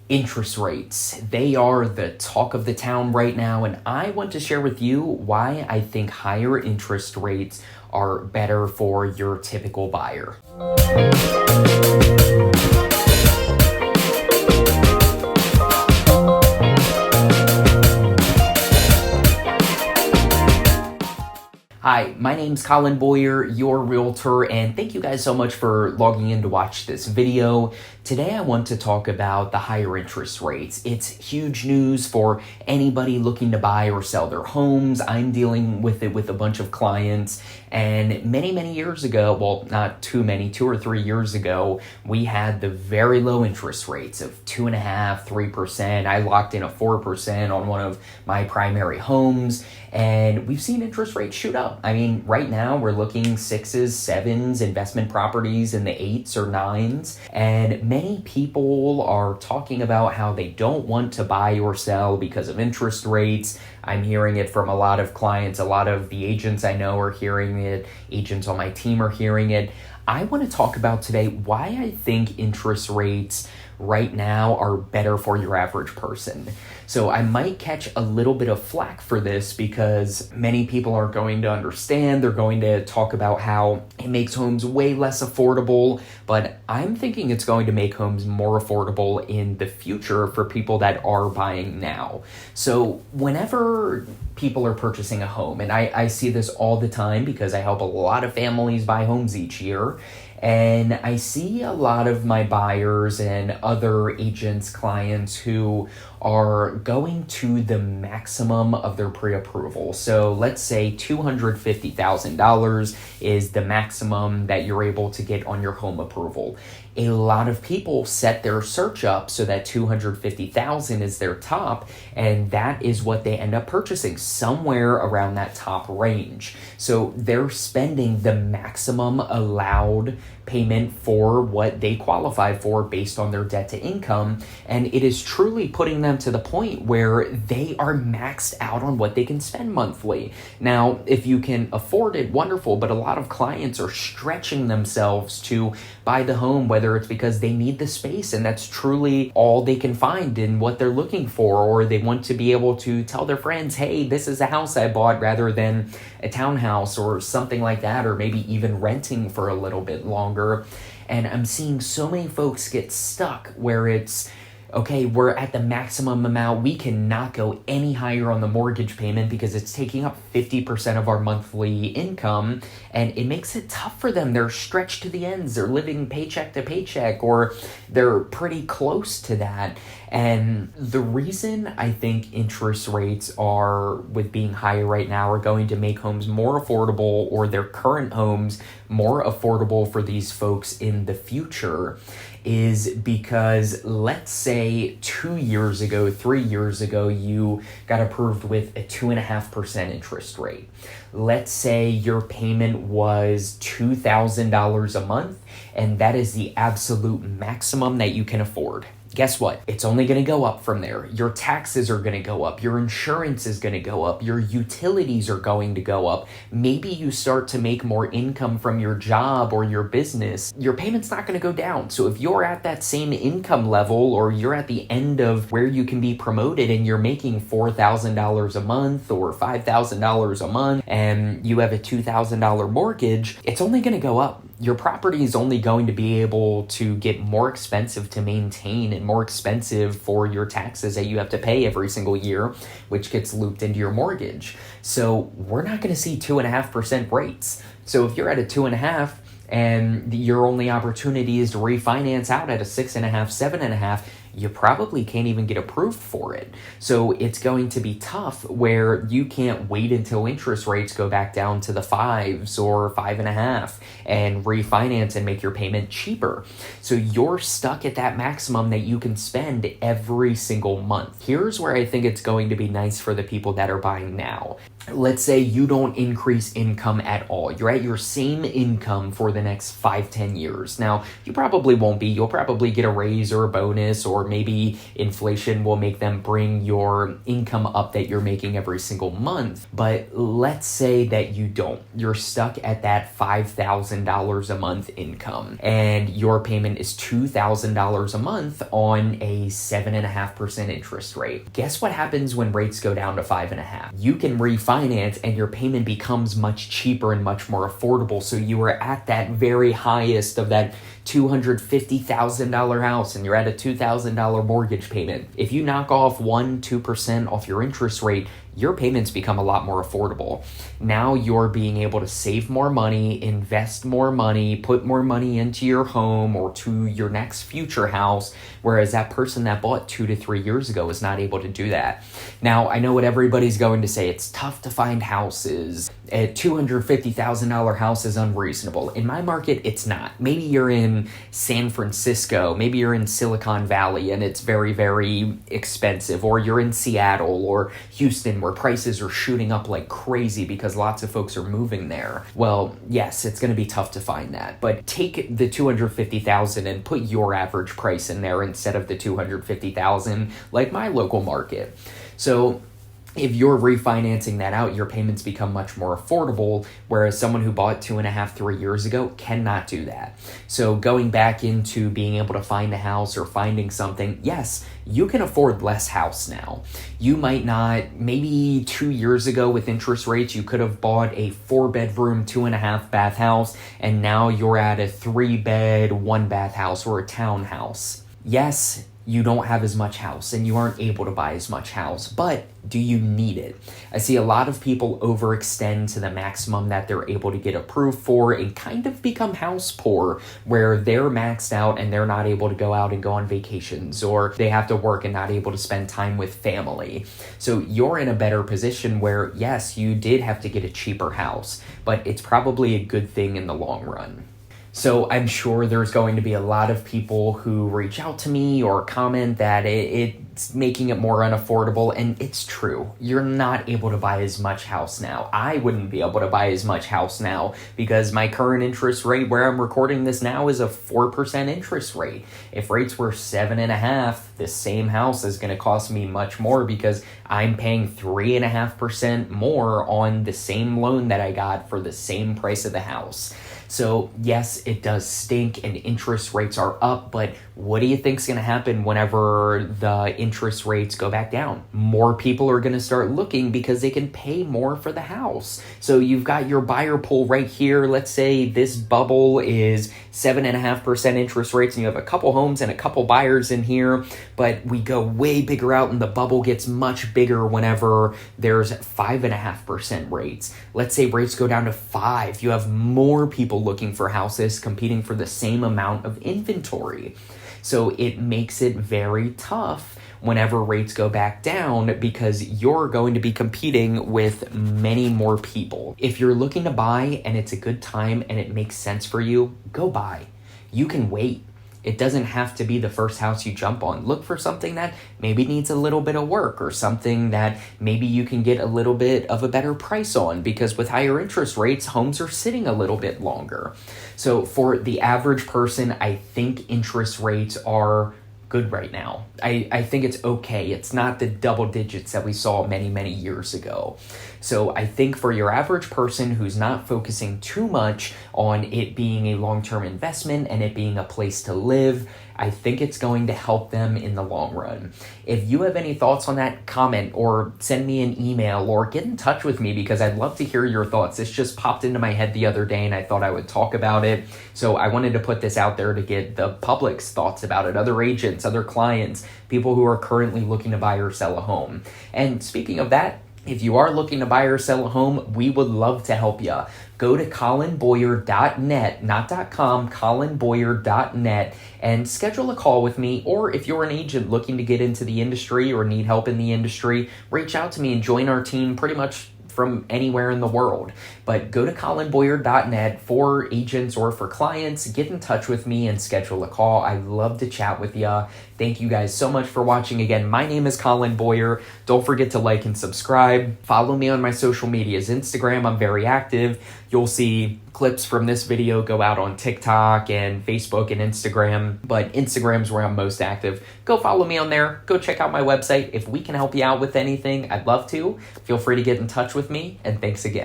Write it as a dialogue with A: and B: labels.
A: Interest rates, they are the talk of the town right now, and I want to share with you why I think higher interest rates are better for your typical buyer. Hi, my name's Colin Boyer, your realtor, and thank you guys so much for logging in to watch this video. Today I want to talk about the higher interest rates. It's huge news for anybody looking to buy or sell their homes. I'm dealing with it with a bunch of clients, and many years ago, well, not too many, 2 or 3 years ago, we had the very low interest rates of 2.5%, 3%. I locked in a 4% on one of my primary homes, and we've seen interest rates shoot up. I mean, right now we're looking 6s, 7s, investment properties in the 8s or 9s. And many people are talking about how they don't want to buy or sell because of interest rates. I'm hearing it from a lot of clients. A lot of the agents I know are hearing it. Agents on my team are hearing it. I want to talk about today why I think interest rates right now are better for your average person. So I might catch a little bit of flack for this because many people are going to understand. They're going to talk about how it makes homes way less affordable, but I'm thinking it's going to make homes more affordable in the future for people that are buying now. So whenever people are purchasing a home, and I see this all the time because I help a lot of families buy homes each year, and I see a lot of my buyers and other agents, clients who are going to the maximum of their pre-approval. So let's say $250,000 is the maximum that you're able to get on your home approval. A lot of people set their search up so that $250,000 is their top, and that is what they end up purchasing, somewhere around that top range. So they're spending the maximum allowed payment for what they qualify for based on their debt to income, and it is truly putting them to the point where they are maxed out on what they can spend monthly. Now, if you can afford it, wonderful, but a lot of clients are stretching themselves to buy the home, whether it's because they need the space and that's truly all they can find in what they're looking for, or they want to be able to tell their friends, hey, this is a house I bought, rather than a townhouse or something like that, or maybe even renting for a little bit longer. And I'm seeing so many folks get stuck where it's, okay, we're at the maximum amount. We cannot go any higher on the mortgage payment because it's taking up 50% of our monthly income, and it makes it tough for them. They're stretched to the ends. They're living paycheck to paycheck, or they're pretty close to that. And the reason I think interest rates are, with being higher right now, are going to make homes more affordable, or their current homes more affordable for these folks in the future, is because let's say 2 years ago, 3 years ago, you got approved with a 2.5% interest rate. Let's say your payment was $2,000 a month, and that is the absolute maximum that you can afford. Guess what? It's only going to go up from there. Your taxes are going to go up. Your insurance is going to go up. Your utilities are going to go up. Maybe you start to make more income from your job or your business. Your payment's not going to go down. So if you're at that same income level, or you're at the end of where you can be promoted and you're making $4,000 a month or $5,000 a month, and you have a $2,000 mortgage, it's only going to go up. Your property is only going to be able to get more expensive to maintain and more expensive for your taxes that you have to pay every single year, which gets looped into your mortgage. So we're not going to see 2.5% rates. So if you're at a 2.5 and your only opportunity is to refinance out at a 6.5, 7.5, you probably can't even get approved for it. So it's going to be tough where you can't wait until interest rates go back down to the 5s or 5.5 and refinance and make your payment cheaper. So you're stuck at that maximum that you can spend every single month. Here's where I think it's going to be nice for the people that are buying now. Let's say you don't increase income at all. You're at your same income for the next 5-10 years. Now, you probably won't be. You'll probably get a raise or a bonus, or or maybe inflation will make them bring your income up that you're making every single month. But let's say that you don't. You're stuck at that $5,000 a month income and your payment is $2,000 a month on a 7.5% interest rate. Guess what happens when rates go down to 5.5? You can refinance and your payment becomes much cheaper and much more affordable. So you are at that very highest of that $250,000 house and you're at a $2,000 mortgage payment. If you knock off 1-2% off your interest rate, your payments become a lot more affordable. Now you're being able to save more money, invest more money, put more money into your home or to your next future house, whereas that person that bought 2 to 3 years ago is not able to do that. Now, I know what everybody's going to say. It's tough to find houses. A $250,000 house is unreasonable. In my market, it's not. Maybe you're in San Francisco, maybe you're in Silicon Valley and it's very, very expensive, or you're in Seattle or Houston where prices are shooting up like crazy because lots of folks are moving there. Well, yes, it's going to be tough to find that, but take the $250,000 and put your average price in there instead of the $250,000 like my local market. So if you're refinancing that out, your payments become much more affordable, whereas someone who bought 2.5, 3 years ago cannot do that. So going back into being able to find a house or finding something, yes, you can afford less house now. You might not, maybe 2 years ago with interest rates, you could have bought a 4-bedroom, 2.5-bath house, and now you're at a 3-bed, 1-bath house or a townhouse. Yes, you don't have as much house and you aren't able to buy as much house, but do you need it? I see a lot of people overextend to the maximum that they're able to get approved for and kind of become house poor, where they're maxed out and they're not able to go out and go on vacations, or they have to work and not able to spend time with family. So you're in a better position where, yes, you did have to get a cheaper house, but it's probably a good thing in the long run. So I'm sure there's going to be a lot of people who reach out to me or comment that it's making it more unaffordable, and it's true. You're not able to buy as much house now. I wouldn't be able to buy as much house now because my current interest rate where I'm recording this now is a 4% interest rate. If rates were 7.5%, the same house is going to cost me much more because I'm paying 3.5% more on the same loan that I got for the same price of the house. So yes, it does stink and interest rates are up, but what do you think is going to happen whenever the interest rates go back down? More people are going to start looking because they can pay more for the house. So you've got your buyer pool right here. Let's say this bubble is 7.5% interest rates and you have a couple homes and a couple buyers in here, but we go way bigger out and the bubble gets much bigger whenever there's 5.5% rates. Let's say rates go down to 5. You have more people looking for houses competing for the same amount of inventory. So it makes it very tough whenever rates go back down because you're going to be competing with many more people. If you're looking to buy and it's a good time and it makes sense for you, go buy. You can wait. It doesn't have to be the first house you jump on. Look for something that maybe needs a little bit of work or something that maybe you can get a little bit of a better price on, because with higher interest rates, homes are sitting a little bit longer. So for the average person, I think interest rates are good right now. I think it's okay. It's not the double digits that we saw many, many years ago. So I think for your average person who's not focusing too much on it being a long-term investment and it being a place to live, I think it's going to help them in the long run. If you have any thoughts on that, comment or send me an email or get in touch with me because I'd love to hear your thoughts. This just popped into my head the other day and I thought I would talk about it. So I wanted to put this out there to get the public's thoughts about it, other agents, other clients, people who are currently looking to buy or sell a home. And speaking of that, if you are looking to buy or sell a home, we would love to help you. Go to Collinboyer.net, not .com, Collinboyer.net, and schedule a call with me. Or if you're an agent looking to get into the industry or need help in the industry, reach out to me and join our team pretty much from anywhere in the world. But go to collinboyer.net for agents or for clients. Get in touch with me and schedule a call. I'd love to chat with you. Thank you guys so much for watching. Again, my name is Collin Boyer. Don't forget to like and subscribe. Follow me on my social medias. Instagram, I'm very active. You'll see clips from this video go out on TikTok and Facebook and Instagram, but Instagram's where I'm most active. Go follow me on there. Go check out my website. If we can help you out with anything, I'd love to. Feel free to get in touch with me, and thanks again.